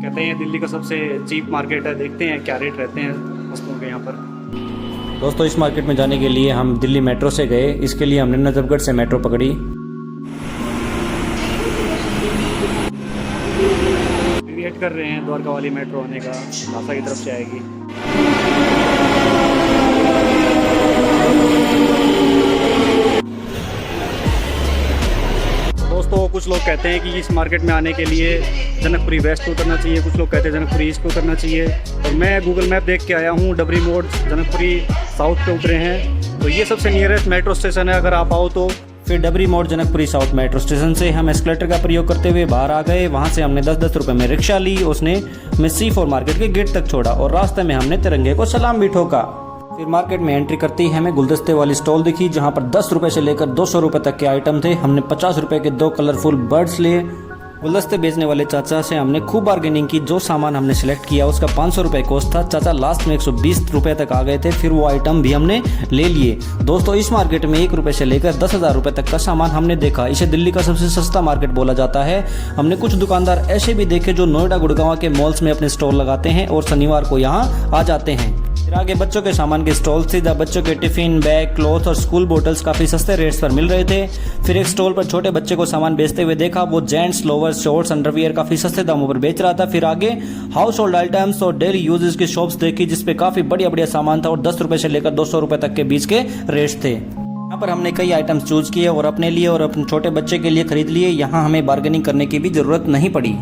कहते हैं दिल्ली का सबसे चीप मार्केट है। देखते हैं क्या रेट रहते हैं वस्तुओं के यहाँ पर। दोस्तों, इस मार्केट में जाने के लिए हम दिल्ली मेट्रो से गए। इसके लिए हमने नजफगढ़ से मेट्रो पकड़ी। वेट कर रहे हैं द्वारका वाली मेट्रो आने का, नासा की तरफ से आएगी। दोस्तों, कुछ लोग कहते हैं कि इस मार्केट में आने के लिए जनकपुरी वेस्ट उतरना चाहिए, कुछ लोग कहते हैं जनकपुरी ईस्ट उतरना चाहिए। और मैं गूगल मैप देख के आया हूँ, डबरी मोड़ जनकपुरी साउथ पे उतरे हैं। तो ये सबसे नियरेस्ट मेट्रो स्टेशन है, अगर आप आओ तो। फिर डबरी मोड़ जनकपुरी साउथ मेट्रो स्टेशन से हम एस्केलेटर का प्रयोग करते हुए बाहर आ गए। वहाँ से हमने 10-10 रुपये में रिक्शा ली। उसने हमें C4 मार्केट के गेट तक छोड़ा और रास्ते में हमने तिरंगे को सलाम भी ठोका। फिर मार्केट में एंट्री करते ही हमें गुलदस्ते वाली स्टॉल दिखी, जहाँ पर 10 रुपये से लेकर 200 रुपये तक के आइटम थे। हमने 50 रुपये के 2 कलरफुल बर्ड्स लिए। गुलदस्ते बेचने वाले चाचा से हमने खूब बार्गेनिंग की। जो सामान हमने सिलेक्ट किया उसका 500 रुपये कॉस्ट था। चाचा लास्ट में 120 रुपये तक आ गए थे। फिर वो आइटम भी हमने ले लिए। दोस्तों, इस मार्केट में 1 रुपये से लेकर 10,000 रुपये तक का सामान हमने देखा। इसे दिल्ली का सबसे सस्ता मार्केट बोला जाता है। हमने कुछ दुकानदार ऐसे भी देखे जो नोएडा गुड़गांव के मॉल्स में अपने स्टॉल लगाते हैं और शनिवार को यहाँ आ जाते हैं। फिर आगे बच्चों के सामान के स्टॉल थे, जहाँ बच्चों के टिफिन, बैग, क्लॉथ और स्कूल बोटल्स काफी सस्ते रेट्स पर मिल रहे थे। फिर एक स्टॉल पर छोटे बच्चे को सामान बेचते हुए देखा। वो जेंट्स लोवर्स, शॉर्ट्स, अंडरवियर काफी सस्ते दामों पर बेच रहा था। फिर आगे हाउस होल्ड आइटम्स और डेली यूजेस की शॉप्स देखी, जिसपे काफी बढ़िया बढ़िया सामान था और 10 रुपए से लेकर 200 रुपए तक के बीच के रेट्स थे। यहाँ पर हमने कई आइटम्स चूज किए और अपने लिए और अपने छोटे बच्चे के लिए खरीद लिए। यहाँ हमें बार्गेनिंग करने की भी जरूरत नहीं पड़ी।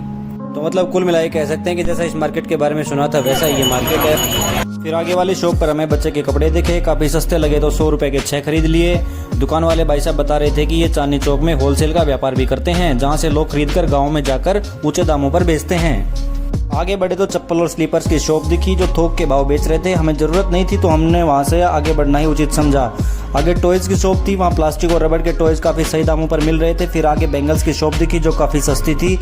तो मतलब कुल मिलाकर कह सकते हैं कि जैसा इस मार्केट के बारे में सुना था वैसा ये मार्केट है। फिर आगे वाली शॉप पर हमें बच्चे के कपड़े दिखे, काफ़ी सस्ते लगे तो 100 रुपये के 6 खरीद लिए। दुकान वाले भाई साहब बता रहे थे कि ये चांदनी चौक में होलसेल का व्यापार भी करते हैं, जहाँ से लोग खरीदकर गाँव में जाकर ऊंचे दामों पर बेचते हैं। आगे बढ़े तो चप्पल और स्लीपर्स की शॉप दिखी जो थोक के भाव बेच रहे थे। हमें ज़रूरत नहीं थी तो हमने वहाँ से आगे बढ़ना ही उचित समझा। आगे टॉयज़ की शॉप थी, वहाँ प्लास्टिक और रबड़ के टॉयज़ काफ़ी सही दामों पर मिल रहे थे। फिर आगे बैंगल्स की शॉप दिखी जो काफ़ी सस्ती थी।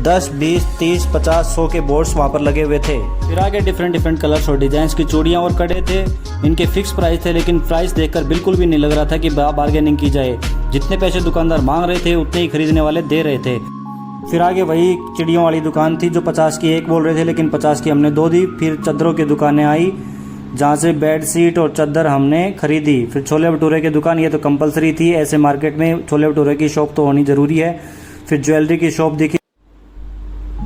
10, 20, 30, 50, 100 के बोर्ड्स वहाँ पर लगे हुए थे। फिर आगे डिफरेंट कलर्स और डिजाइन की चूड़ियाँ और कड़े थे। इनके फिक्स प्राइस थे, लेकिन प्राइस देखकर बिल्कुल भी नहीं लग रहा था कि बार्गेनिंग की जाए। जितने पैसे दुकानदार मांग रहे थे उतने ही खरीदने वाले दे रहे थे। फिर आगे वही चिड़ियों वाली दुकान थी जो 50 की एक बोल रहे थे, लेकिन 50 की हमने 2 दी। फिर चादरों की दुकानें आई, जहाँ से बेड शीट और चादर हमने खरीदी। फिर छोले भटूरे की दुकान, ये तो कंपलसरी थी, ऐसे मार्केट में छोले भटूरे की शॉप तो होनी ज़रूरी है। फिर ज्वेलरी की शॉप दिखी।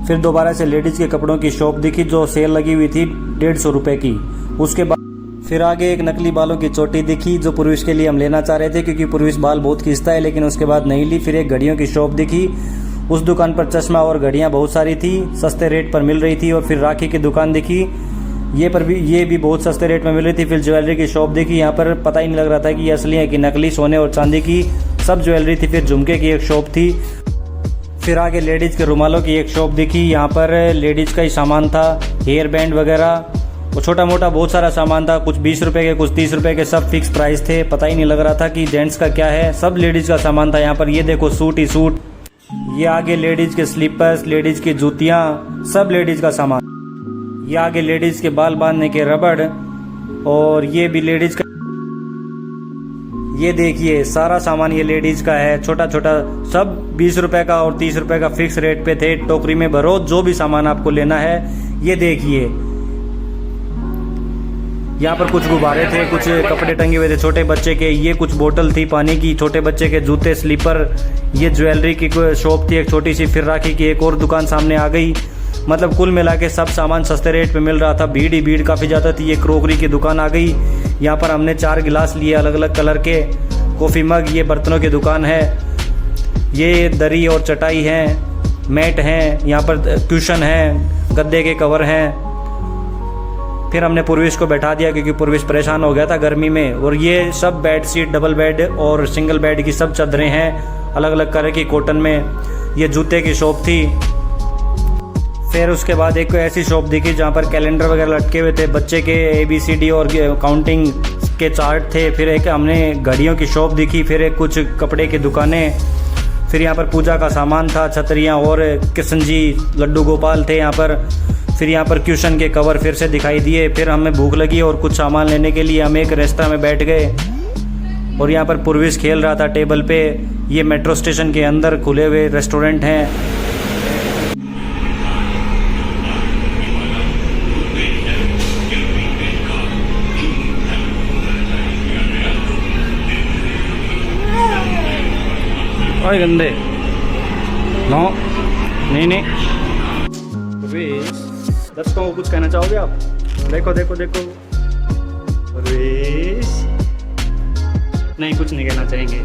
फिर दोबारा से लेडीज़ के कपड़ों की शॉप दिखी जो सेल लगी हुई थी 150 रुपये की। उसके बाद फिर आगे एक नकली बालों की चोटी दिखी जो पूर्विश के लिए हम लेना चाह रहे थे, क्योंकि पूर्विश बाल बहुत खींचता है, लेकिन उसके बाद नहीं ली। फिर एक घड़ियों की शॉप दिखी। उस दुकान पर चश्मा और घड़ियाँ बहुत सारी थी, सस्ते रेट पर मिल रही थी। और फिर राखी की दुकान दिखी, ये भी बहुत सस्ते रेट में मिल रही थी। फिर ज्वेलरी की शॉप दिखी, यहाँ पर पता ही नहीं लग रहा था कि ये असली है कि नकली। सोने और चांदी की सब ज्वेलरी थी। फिर झुमके की एक शॉप थी। फिर आगे लेडीज़ के रुमालों की एक शॉप दिखी, यहाँ पर लेडीज़ का ही सामान था, हेयर बैंड वगैरह और छोटा मोटा बहुत सारा सामान था। कुछ 20 रुपये के, कुछ 30 रुपये के, सब फिक्स प्राइस थे। पता ही नहीं लग रहा था कि जेंट्स का क्या है, सब लेडीज़ का सामान था यहाँ पर। ये देखो सूट ही सूट, ये आगे लेडीज़ के स्लीपर्स, लेडीज़ की जूतियाँ, सब लेडीज़ का सामान। ये आगे लेडीज़ के बाल बांधने के रबड़ और ये भी लेडीज़ का। ये देखिए सारा सामान ये लेडीज़ का है, छोटा छोटा सब 20 रुपये का और 30 रुपये का फिक्स रेट पे थे। टोकरी में भरो जो भी सामान आपको लेना है। ये देखिए यहाँ पर कुछ गुब्बारे थे, कुछ कपड़े टंगे हुए थे छोटे बच्चे के। ये कुछ बोतल थी पानी की, छोटे बच्चे के जूते, स्लीपर। ये ज्वेलरी की शॉप थी एक छोटी सी। फिर राखी की एक और दुकान सामने आ गई। मतलब कुल मिला के सब सामान सस्ते रेट पे मिल रहा था। भीड़ ही भीड़ काफ़ी ज़्यादा थी। ये क्रोकरी की दुकान आ गई। यहाँ पर हमने 4 गिलास लिए अलग अलग कलर के, कॉफ़ी मग। ये बर्तनों की दुकान है। ये दरी और चटाई हैं, मैट हैं, यहाँ पर क्यूशन है, गद्दे के कवर हैं। फिर हमने पूर्विश को बैठा दिया क्योंकि पूर्विश परेशान हो गया था गर्मी में। और ये सब बेड शीट, डबल बेड और सिंगल बेड की सब चादरें हैं अलग अलग कलर की कॉटन में। ये जूते की शॉप थी। फिर उसके बाद एक ऐसी शॉप दिखी जहाँ पर कैलेंडर वगैरह लटके हुए थे, बच्चे के ABCD और काउंटिंग के चार्ट थे। फिर एक हमने घड़ियों की शॉप दिखी। फिर एक कुछ कपड़े की दुकानें। फिर यहाँ पर पूजा का सामान था, छतरियाँ और कृष्ण जी, लड्डू गोपाल थे यहाँ पर। फिर यहाँ पर क्यूशन के कवर फिर से दिखाई दिए। फिर हमें भूख लगी और कुछ सामान लेने के लिए हम एक रेस्तरां में बैठ गए और यहाँ पर पूर्विश खेल रहा था टेबल पे। ये मेट्रो स्टेशन के अंदर खुले हुए रेस्टोरेंट हैं। ओए गंदे नो नहीं नहीं। परवेज, दर्शकों को कुछ कहना चाहोगे आप? देखो देखो देखो परवेज, नहीं कुछ नहीं कहना चाहेंगे।